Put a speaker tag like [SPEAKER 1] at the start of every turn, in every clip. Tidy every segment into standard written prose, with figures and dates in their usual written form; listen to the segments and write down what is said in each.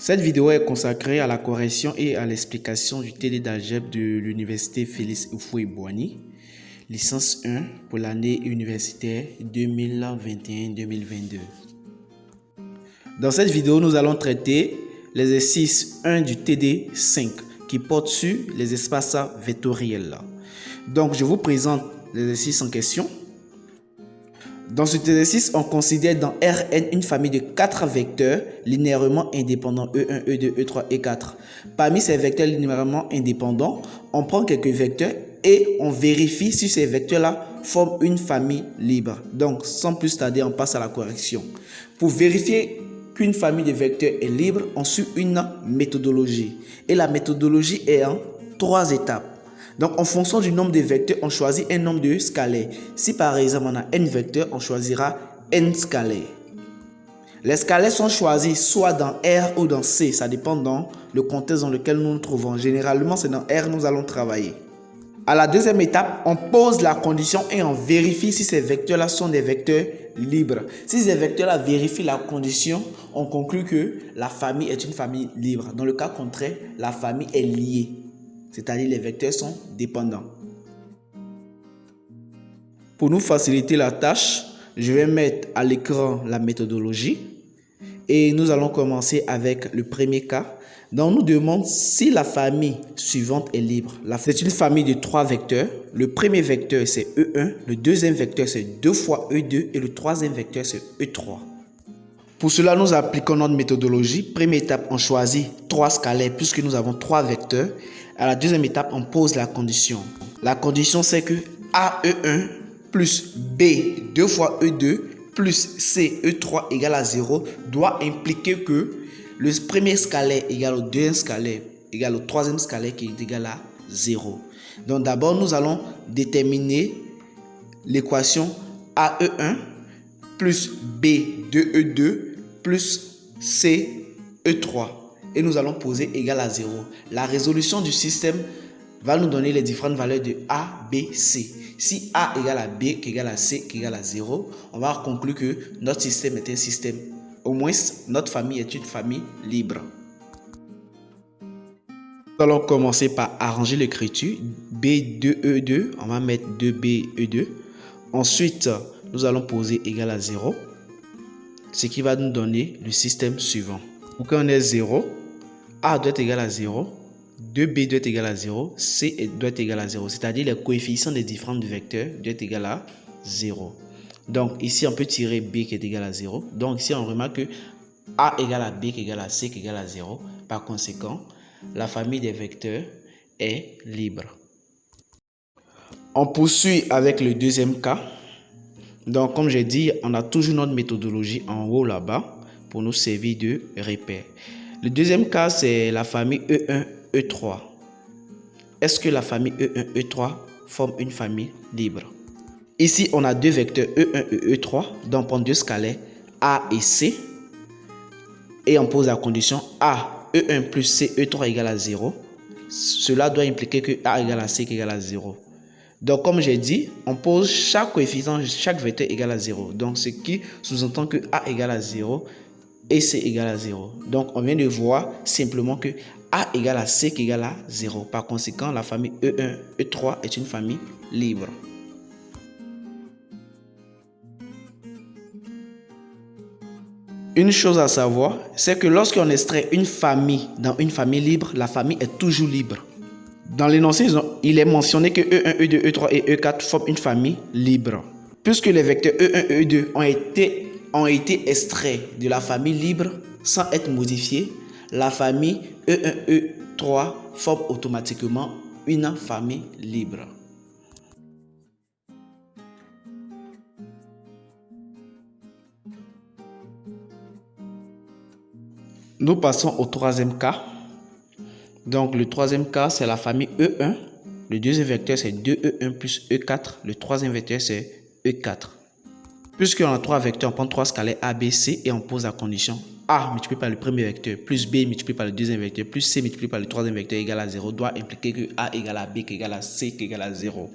[SPEAKER 1] Cette vidéo est consacrée à la correction et à l'explication du TD d'algèbre de l'université Félix Houphouët-Boigny, licence 1 pour l'année universitaire 2021-2022. Dans cette vidéo, nous allons traiter l'exercice 1 du TD 5 qui porte sur les espaces vectoriels. Donc, je vous présente l'exercice en question. Dans cet exercice, on considère dans Rn une famille de 4 vecteurs linéairement indépendants E1, E2, E3, E4. Parmi ces vecteurs linéairement indépendants, on prend quelques vecteurs et on vérifie si ces vecteurs-là forment une famille libre. Donc, sans plus tarder, on passe à la correction. Pour vérifier qu'une famille de vecteurs est libre, on suit une méthodologie. Et la méthodologie est en 3 étapes. Donc, en fonction du nombre de vecteurs, on choisit un nombre de scalaires. Si par exemple, on a n vecteurs, on choisira n scalaires. Les scalaires sont choisis soit dans R ou dans C. Ça dépend dans le contexte dans lequel nous nous trouvons. Généralement, c'est dans R que nous allons travailler. À la deuxième étape, on pose la condition et on vérifie si ces vecteurs-là sont des vecteurs libres. Si ces vecteurs-là vérifient la condition, on conclut que la famille est une famille libre. Dans le cas contraire, la famille est liée. C'est-à-dire les vecteurs sont dépendants. Pour nous faciliter la tâche, je vais mettre à l'écran la méthodologie et nous allons commencer avec le premier cas. Donc, on nous demande si la famille suivante est libre. C'est une famille de 3 vecteurs. Le premier vecteur, c'est E1. Le deuxième vecteur, c'est 2 fois E2. Et le troisième vecteur, c'est E3. Pour cela, nous appliquons notre méthodologie. Première étape, on choisit 3 scalaires puisque nous avons 3 vecteurs. À la deuxième étape, on pose la condition. La condition, c'est que AE1 plus B 2 fois E2 plus C E3 égale à 0 doit impliquer que le premier scalaire égale au deuxième scalaire égale au troisième scalaire qui est égal à 0. Donc d'abord, nous allons déterminer l'équation AE1 plus B 2E2 plus C E3. Et nous allons poser égal à 0. La résolution du système va nous donner les différentes valeurs de A, B, C. Si A égale à B, qui égale à C, qui égale à 0, on va conclure que notre système est un système. Au moins, notre famille est une famille libre. Nous allons commencer par arranger l'écriture. B2E2, on va mettre 2BE2. Ensuite, nous allons poser égal à 0. Ce qui va nous donner le système suivant. Pour qu'on ait 0, A doit être égal à 0, 2B doit être égal à 0, C doit être égal à 0. C'est-à-dire les coefficients des différents vecteurs doivent être égal à 0. Donc ici, on peut tirer B qui est égal à 0. Donc ici, on remarque que A égale à B qui égale à C qui égale à 0. Par conséquent, la famille des vecteurs est libre. On poursuit avec le deuxième cas. Donc comme j'ai dit, on a toujours notre méthodologie en haut là-bas pour nous servir de repère. Le deuxième cas, c'est la famille E1, E3. Est-ce que la famille E1, E3 forme une famille libre? Ici, on a deux vecteurs E1 et E3, donc on prend deux scalaires A et C. Et on pose la condition A, E1 plus C, E3 égale à 0. Cela doit impliquer que A égale à C qui égale à 0. Donc, comme j'ai dit, on pose chaque coefficient, chaque vecteur égale à 0. Donc, ce qui sous-entend que A égale à 0 et C égale à 0. Donc, on vient de voir simplement que A égale à C qui égale à 0. Par conséquent, la famille E1, E3 est une famille libre. Une chose à savoir, c'est que lorsqu'on extrait une famille dans une famille libre, la famille est toujours libre. Dans l'énoncé, il est mentionné que E1, E2, E3 et E4 forment une famille libre. Puisque les vecteurs E1 et E2 ont été extraits de la famille libre sans être modifiés, la famille E1, E3 forme automatiquement une famille libre. Nous passons au troisième cas. Donc le troisième cas, c'est la famille E1. Le deuxième vecteur, c'est 2E1 plus E4. Le troisième vecteur, c'est E4. Puisqu'on a 3 vecteurs, on prend 3 scalaires A, B, C et on pose la condition A multiplié par le premier vecteur plus B multiplié par le deuxième vecteur plus C multiplié par le troisième vecteur égale à 0 doit impliquer que A égale à B qui égale à C qui égale à 0.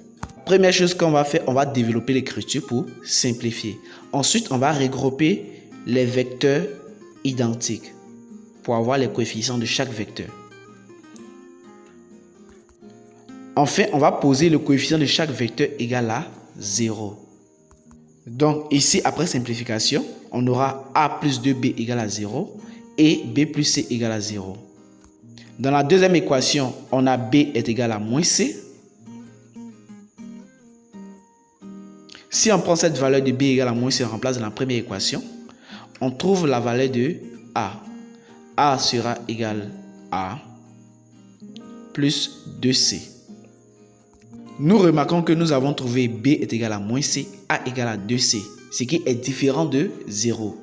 [SPEAKER 1] Première chose qu'on va faire, on va développer l'écriture pour simplifier. Ensuite, on va regrouper les vecteurs identiques. pour avoir les coefficients de chaque vecteur. Enfin, on va poser le coefficient de chaque vecteur égal à 0. Donc ici, après simplification, on aura a plus 2b égale à 0 et b plus c égale à 0. Dans la deuxième équation, on a b est égal à moins c. Si on prend cette valeur de b égale à moins c, on remplace dans la première équation, on trouve la valeur de a. A sera égal à plus 2c. Nous remarquons que nous avons trouvé b est égal à moins c, a égale à 2c, ce qui est différent de 0.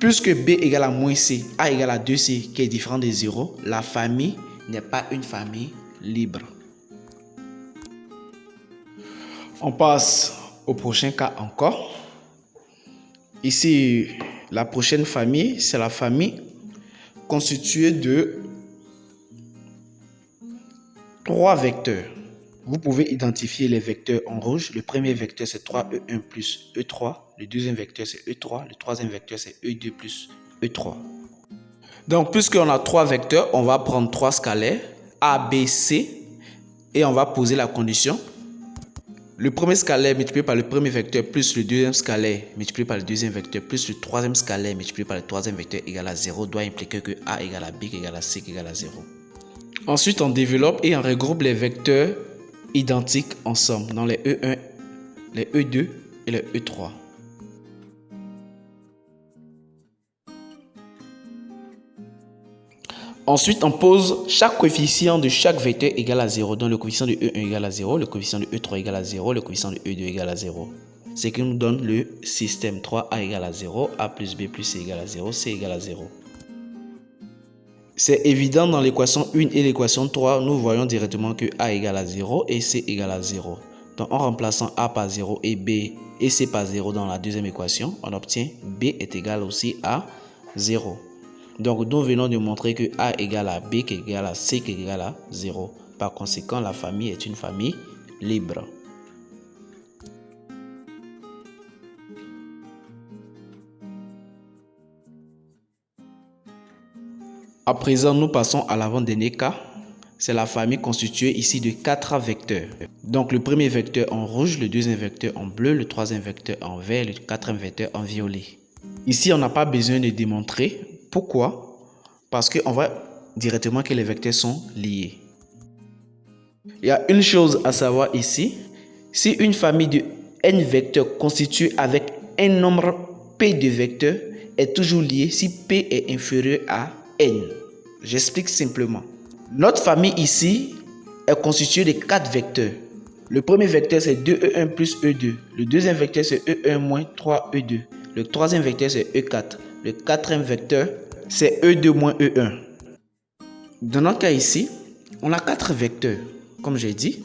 [SPEAKER 1] Puisque b égale à moins c, a égale à 2c, qui est différent de 0, la famille n'est pas une famille libre. On passe au prochain cas encore. Ici, la prochaine famille, c'est la famille constituée de 3 vecteurs. Vous pouvez identifier les vecteurs en rouge. Le premier vecteur, c'est 3e1 plus e3. Le deuxième vecteur, c'est e3. Le troisième vecteur, c'est e2 plus e3. Donc, puisqu'on a 3 vecteurs, on va prendre 3 scalaires, a, b, c, et on va poser la condition. Le premier scalaire multiplié par le premier vecteur plus le deuxième scalaire multiplié par le deuxième vecteur plus le troisième scalaire multiplié par le troisième vecteur égal à 0 doit impliquer que a égale à b égale à c égale à 0. Ensuite, on développe et on regroupe les vecteurs identiques ensemble dans les E1, les E2 et les E3. Ensuite, on pose chaque coefficient de chaque vecteur égal à 0. Donc, le coefficient de E1 égal à 0, le coefficient de E3 égal à 0, le coefficient de E2 égal à 0. Ce qui nous donne le système 3A égale à 0, A plus B plus C égale à 0, C égale à 0. C'est évident dans l'équation 1 et l'équation 3, nous voyons directement que A égale à 0 et C égale à 0. Donc, en remplaçant A par 0 et B et C par 0 dans la deuxième équation, on obtient B est égal aussi à 0. Donc, nous venons de montrer que A égale à B qui est égal à C qui est égal à 0. Par conséquent, la famille est une famille libre. À présent, nous passons à l'avant-dernier cas. C'est la famille constituée ici de 4 vecteurs. Donc, le premier vecteur en rouge, le deuxième vecteur en bleu, le troisième vecteur en vert, le quatrième vecteur en violet. Ici, on n'a pas besoin de démontrer. Pourquoi? Parce qu'on voit directement que les vecteurs sont liés. Il y a une chose à savoir ici. Si une famille de n vecteurs constituée avec un nombre p de vecteurs est toujours liée si p est inférieur à n. J'explique simplement. Notre famille ici est constituée de 4 vecteurs. Le premier vecteur c'est 2e1 plus e2. Le deuxième vecteur c'est e1 moins 3e2. Le troisième vecteur c'est e4. Le quatrième vecteur c'est e2 moins e1. Dans notre cas ici, on a 4 vecteurs. Comme j'ai dit,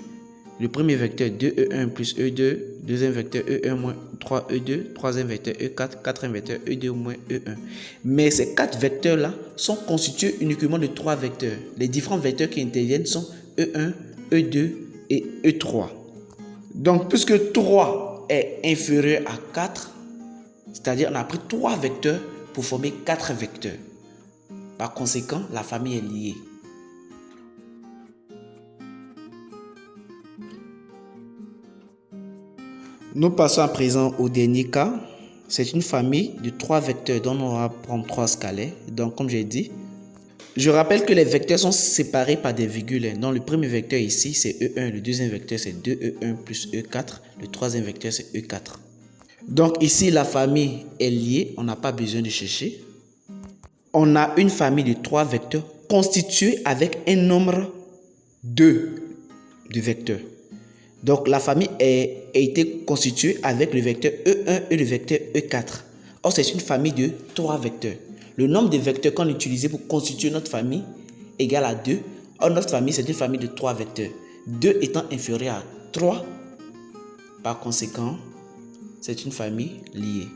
[SPEAKER 1] le premier vecteur 2e1 plus e2. Deuxième vecteur e1 moins 3e2. Troisième vecteur e4. Quatrième vecteur e2 moins e1. Mais ces 4 vecteurs-là sont constitués uniquement de 3 vecteurs. Les différents vecteurs qui interviennent sont e1, e2 et e3. Donc, puisque 3 est inférieur à 4, c'est-à-dire on a pris 3 vecteurs pour former 4 vecteurs. Par conséquent, la famille est liée. Nous passons à présent au dernier cas. C'est une famille de 3 vecteurs dont on va prendre 3 scalaires. Donc, comme j'ai dit, je rappelle que les vecteurs sont séparés par des virgules. Donc, le premier vecteur ici, c'est E1. Le deuxième vecteur, c'est 2E1 plus E4. Le troisième vecteur, c'est E4. Donc, ici, la famille est liée. On n'a pas besoin de chercher. On a une famille de 3 vecteurs constituée avec un nombre 2 de vecteurs. Donc, la famille a été constituée avec le vecteur E1 et le vecteur E4. Or, c'est une famille de 3 vecteurs. Le nombre de vecteurs qu'on a utilisé pour constituer notre famille égale à 2. Or, notre famille, c'est une famille de 3 vecteurs. 2 étant inférieur à 3. Par conséquent, c'est une famille liée.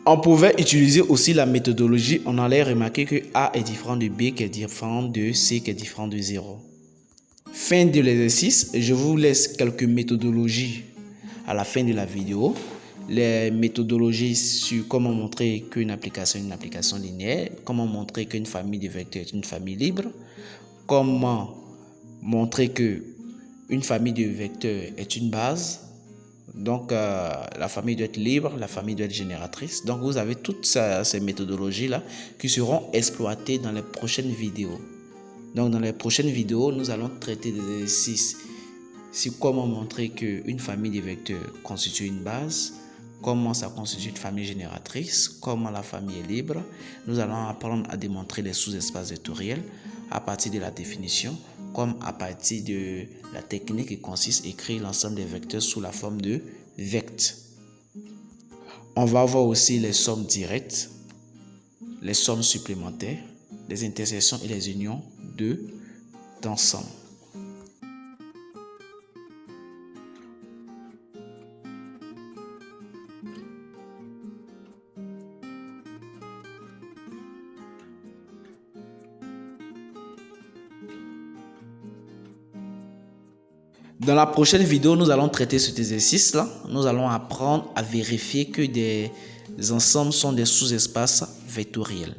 [SPEAKER 1] On pouvait utiliser aussi la méthodologie. On allait remarquer que A est différent de B, qui est différent de C, qui est différent de 0. Fin de l'exercice, je vous laisse quelques méthodologies à la fin de la vidéo. les méthodologies sur comment montrer qu'une application est une application linéaire, comment montrer qu'une famille de vecteurs est une famille libre, comment montrer que une famille de vecteurs est une base. Donc, la famille doit être libre, la famille doit être génératrice. Donc, vous avez toutes ces méthodologies-là qui seront exploitées dans les prochaines vidéos. Donc, dans les prochaines vidéos, nous allons traiter des exercices sur comment montrer qu'une famille de vecteurs constitue une base, comment ça constitue une famille génératrice, comment la famille est libre. Nous allons apprendre à démontrer les sous-espaces vectoriels à partir de la définition, comme à partir de la technique qui consiste à écrire l'ensemble des vecteurs sous la forme de vect. On va voir aussi les sommes directes, les sommes supplémentaires, les intersections et les unions d'ensemble. Dans la prochaine vidéo, nous allons traiter cet exercice-là. Nous allons apprendre à vérifier que des ensembles sont des sous-espaces vectoriels.